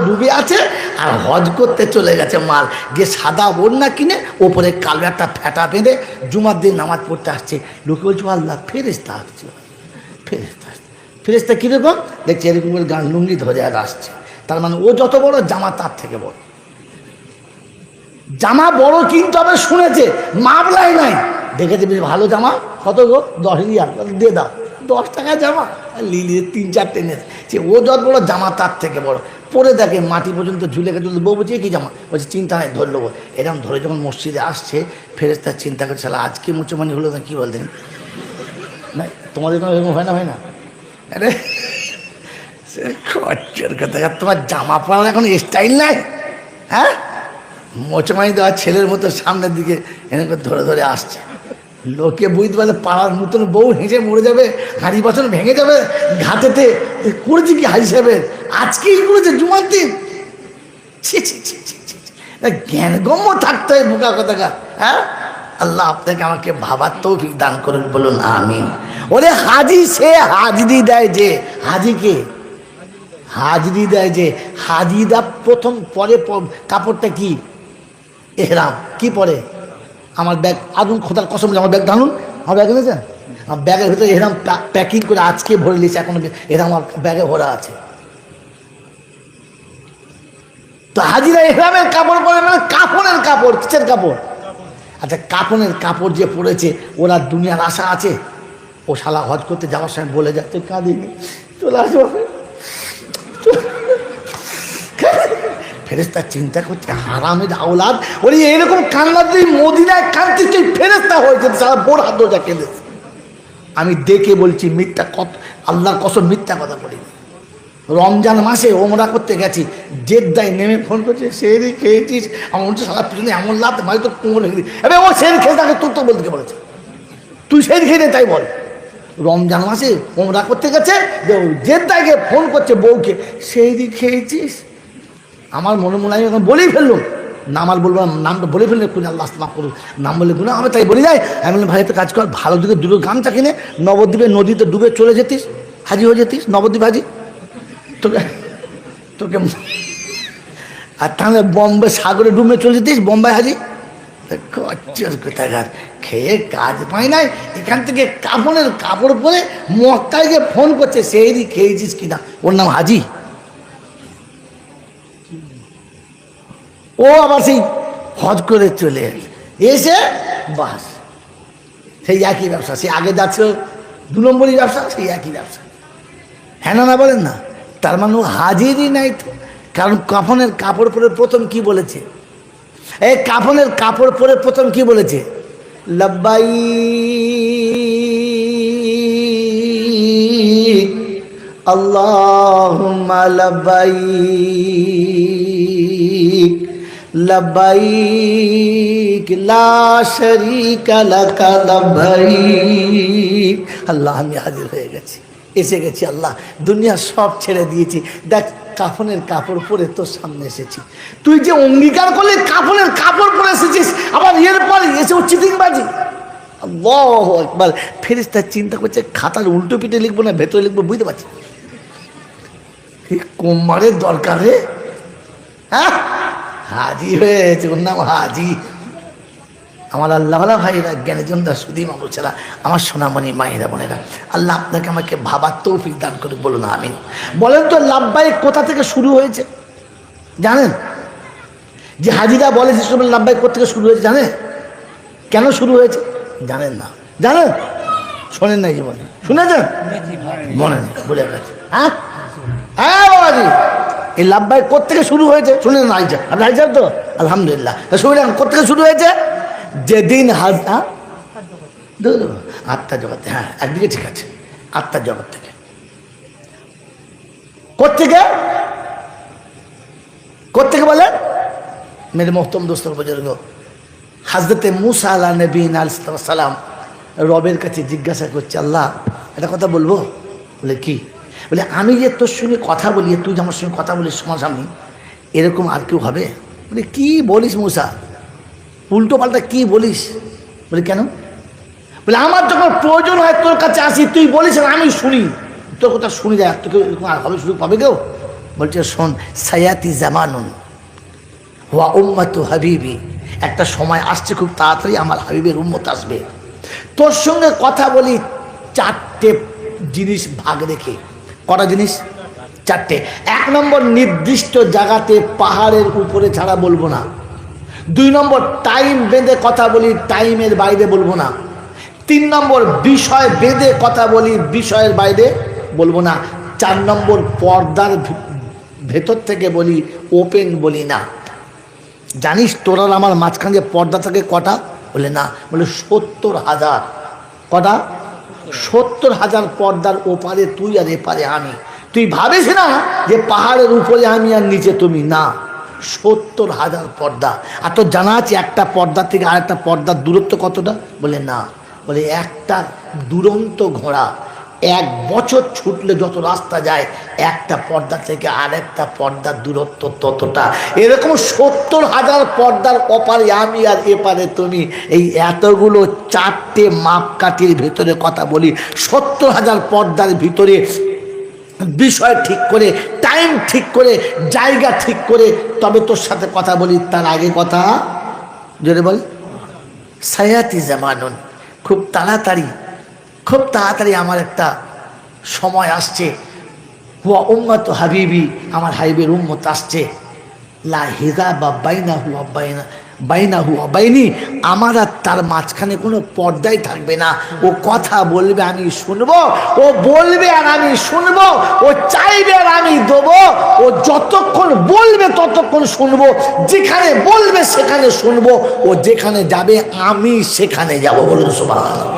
ডুবে আছে আর হজ করতে চলে গেছে মাল গিয়ে সাদা ওড়না কিনে ওপরে কালো একটা ফেটা বেঁধে জুমার দিন নামাজ পড়তে আসছে। লোকে বলছে আল্লাহ ফেরেশতা আসছে, ফেরেশতা আসছে। ফেরেশতা কীরকম দেখছি এরকম করে গান লুঙ্গি ধরে আর আসছে। তার মানে ও যত বড় জামা তার থেকে বড়। জামা বড় কিনতে হবে শুনেছে, মামলাই নাই। দেখেছে বেশ ভালো জামা, কত গো 10 রিয়াল, দিয়ে দাও। 10 টাকা জামা লিলি 3-4 এনেছে। ও যত বড় জামা তার থেকে বড়। পরে দেখে মাটি পর্যন্ত ঝুলে গেছে। বউ বলছে কি জামা? বলছে চিন্তা হয় ধরে নেবো। এরকম ধরে যখন মসজিদে আসছে ফেরেশতা চিন্তা করছে শালা আজকে মুচমানি হলো না কি বলতেন না? তোমাদের কোনো এরকম হয় না? হয় না? আরে খরচের কথা, তোমার জামা পরার এখন স্টাইল নাই? হ্যাঁ, মোচমানি দেওয়া ছেলের মতো সামনের দিকে এনে ধরে ধরে আসছে। লোকে বুঝতে পারলে পাড়ার নতুন বউ হেসে মরে যাবে, হাঁড়ি বাসন ভেঙে যাবে ঘাটেতে। করেছে কি হাজি সাহেবের? আজকেই করেছে জুমার দিন। ছি ছি ছি ছি ছি, জ্ঞানগম্য থাকতে হয় বোকা কথাকার। হ্যাঁ, আল্লাহ আপনাকে আমাকে ভাবার তৌফিক দান করুন, বলুন আমিন। ওরে হাজি সে হাজরি দেয় যে, হাজিকে হাজরি দেয় যে, হাজিরা প্রথম পরে কাপড়টা কি? এহরাম। কি পরে? আমার ব্যাগ আগুন খোদার কসম, আমার ব্যাগ জানুন, আমার ব্যাগ এনেছেন? আমার ব্যাগের ভিতরে এরকম প্যাকিং করে আজকে ভরে নিয়েছে, এখন এরকম আমার ব্যাগে ভরা আছে। তো হাজিরা এহরামের কাপড় পরে না, কাপড়ের কাপড়। কিসের কাপড়? আচ্ছা, কাপড়ের কাপড় যে পরেছে ওরা দুনিয়ার আশা আছে? ও শালা হজ করতে যাওয়ার সময় বলে যাচ্ছে কাঁদিনি, চলে আসবো। ফেরেশতা চিন্তা করছে হারামের আওলাদ, ওরে এরকম কান্না দিয়ে মদিনায় কাঁদতে তুই ফেরেশতা হয়েছে, সারা বোর হাত ধরে কেঁদেছে। আমি দেখে বলছি মিথ্যা কথা, আল্লাহর কসম মিথ্যা কথা বলিনি। রমজান মাসে ওমরা করতে গেছি, জেদ্দায় নেমে ফোন করছে সেরি খেয়েছিস? আমার বলছে সারা পিছনে এমন লাভ মানে তো কোমরে গেলি। এবার ও সেরি খেয়ে তাকে তোর তো বলতে বলেছে, তুই সেরি খেয়ে তাই বল। রমজান মাসে ওমরা করতে গেছে, জেদ্দায় গিয়ে ফোন করছে বউকে, সেরি খেয়েছিস? আমার মনে আমি এখন বলেই ফেললুম, নাম আর বলবো, নামটা বলে ফেললে খুঁজে আল্লাহ মাফ করুন, নাম বলে গুলো আমি তাই বলি যাই। আমি বললাম ভাই একটা কাজ কর, ভালো দিকে দুটো গামছা কিনে নবদ্বীপে নদীতে ডুবে চলে যেতিস, হাজি হয়ে যেতিস, নবদ্বীপ হাজি। তোকে তোকে আর তাহলে বম্বে সাগরে ডুবে চলে যেতিস, বোম্বাই হাজি। কোথাকার খেয়ে কাজ পাই নাই, এখান থেকে কাপড়ের কাপড় পরে মক্কায় গিয়ে ফোন করছে সেই খেয়েছিস কিনা, ওর নাম হাজি। ও আবার সেই হজ করে চলে এসে বাস সেই একই ব্যবসা, সে আগে যাচ্ছিল 2 নম্বরই ব্যবসা, সেই একই ব্যবসা। হ্যাঁ না বলেন না? তার মানে হাজিরই নাই তো। কারণ কাফনের কাপড় পরে প্রথম কি বলেছে? এই কাফনের কাপড় পরে প্রথম কি বলেছে? লাব্বাইক আল্লাহুম্মা লাব্বাইক লব্বাইক লা শরীকা লাকা লব্বাইক। আল্লাহ আমি হাজির হয়ে গেছি, এসে গেছি আল্লাহ, দুনিয়া সব ছেড়ে দিয়েছি, দেখ কাফনের কাপড় পরে তোর সামনে এসেছি। তুই যে অঙ্গীকার করলে কাফনের কাপড় পরে এসেছিস, আবার এর পরে এসে ও চিটিংবাজি। আল্লাহু আকবার। ফেরেশতা চিন্তা করছে খাতার উল্টো পিঠে লিখবো না ভেতরে লিখবো, বুঝতে পারছি কোমরের দরকার রে। হ্যাঁ, হাজি হয়েছে, ওর নাম হাজি। আমার আল্লাহ ভাইরা, জ্ঞানীজন দাস সুদী মামুছেরা, আমার সোনামণি মায়েরা বোনেরা, আল্লাহ আপনাকে আমাকে ভাবার তৌফিক দান করে, বলুন আমিন। বলেন তো লাব্বাইক কোথা থেকে শুরু হয়েছে জানেন? যে হাজিরা বলে যে লাব্বাইক কোথা থেকে শুরু হয়েছে জানেন? কেন শুরু হয়েছে জানেন না? জানেন? শোনেন নাই জীবনে? শুনেছেন? মনে নেই, বলে গেছে। হ্যাঁ হ্যাঁ বাবাজি, এই লাব্বাইক কোত্থেকে শুরু হয়েছে শুনেন না? আইজা আপনি আইজাব তো আলহামদুলিল্লাহ। শুনলেন কোত্থেকে শুরু হয়েছে? যেদিন আত্মার জগতে, হ্যাঁ একদিকে ঠিক আছে, আত্মার জগৎ থেকে। কোত্থেকে বলে মেরে মোহতম দোস্তর বুজুর্গ, হযরতে মুসা আলা নবীনা আলাইহিস সালাম রবের কাছে জিজ্ঞাসা করছে, আল্লাহ একটা কথা বলবো? বলে কি? বলে আমি যে তোর সঙ্গে কথা বলি, তুই যে আমার সঙ্গে কথা বলিস সামনাসামনি, এরকম আর কেউ হবে? বলে কি বলিস মুসা, উল্টো পাল্টা কি বলিস? বলে কেন? বলে আমার যখন প্রয়োজন হয় তোর কাছে আসি, তুই বলিস আর আমি শুনি, তোর কথা শুনি যায়, তোকে এরকম আর হবে সুযোগ পাবে কেউ? বলছে শোন, সায়াতি জামানুন ওয়া উম্মাতু হাবিবি, একটা সময় আসছে খুব তাড়াতাড়ি আমার হাবিবের উম্মত আসবে। তোর সঙ্গে কথা বলি চারটে জিনিস ভাগ রেখে। কটা জিনিস? চারটে। 1 নম্বর, নির্দিষ্ট জায়গাতে পাহাড়ের উপরে ছাড়া বলবো না। 2 নম্বর, টাইম বেঁধে কথা বলি, টাইমের বাইরে বলবো না। 3 নম্বর, বিষয় বেঁধে কথা বলি, বিষয়ের বাইরে বলবো না। 4 নম্বর, পর্দার ভেতর থেকে বলি, ওপেন বলি না। জানিস তোরা আমার মাঝখানে যে পর্দা থাকে কটা? বলে না। বলে 70,000। কটা? 70,000 পর্দার ওপারে তুই আর এপারে আমি। তুই ভাবিস না যে পাহাড়ের উপরে আমি আর নিচে তুমি, না, 70,000 পর্দা। আর তোর জানা আছে একটা পর্দা থেকে আরেকটা পর্দার দূরত্ব কতটা? বলে না। বলে একটা দুরন্ত ঘোড়া 1 বছর ছুটলে যত রাস্তা যায়, একটা পর্দা থেকে আরেকটা পর্দার দূরত্ব ততটা। এরকম 70,000 পর্দার ওপারে আমি আর এপারে তুমি, এই এতগুলো চারটে মাপকাঠির ভিতরে কথা বলি। 70,000 পর্দার ভিতরে বিষয় ঠিক করে, টাইম ঠিক করে, জায়গা ঠিক করে তবে তোর সাথে কথা বলি। তার আগে কথা জোরে বল। সায়াতি জামানুন, খুব তাড়াতাড়ি আমার একটা সময় আসছে। হুয়া উম্মাতু হাবিবি, আমার হাবিবের উম্মত আসছে। লা হিজাবা বাইনাহু ওয়া বাইনি, আমার আর তার মাঝখানে কোনো পর্দাই থাকবে না। ও কথা বলবে আমি শুনবো, ও বলবে আর আমি শুনবো, ও চাইবে আর আমি দেবো। ও যতক্ষণ বলবে ততক্ষণ শুনবো, যেখানে বলবে সেখানে শুনবো, ও যেখানে যাবে আমি সেখানে যাবো। বলুন সুবহানাল্লাহ।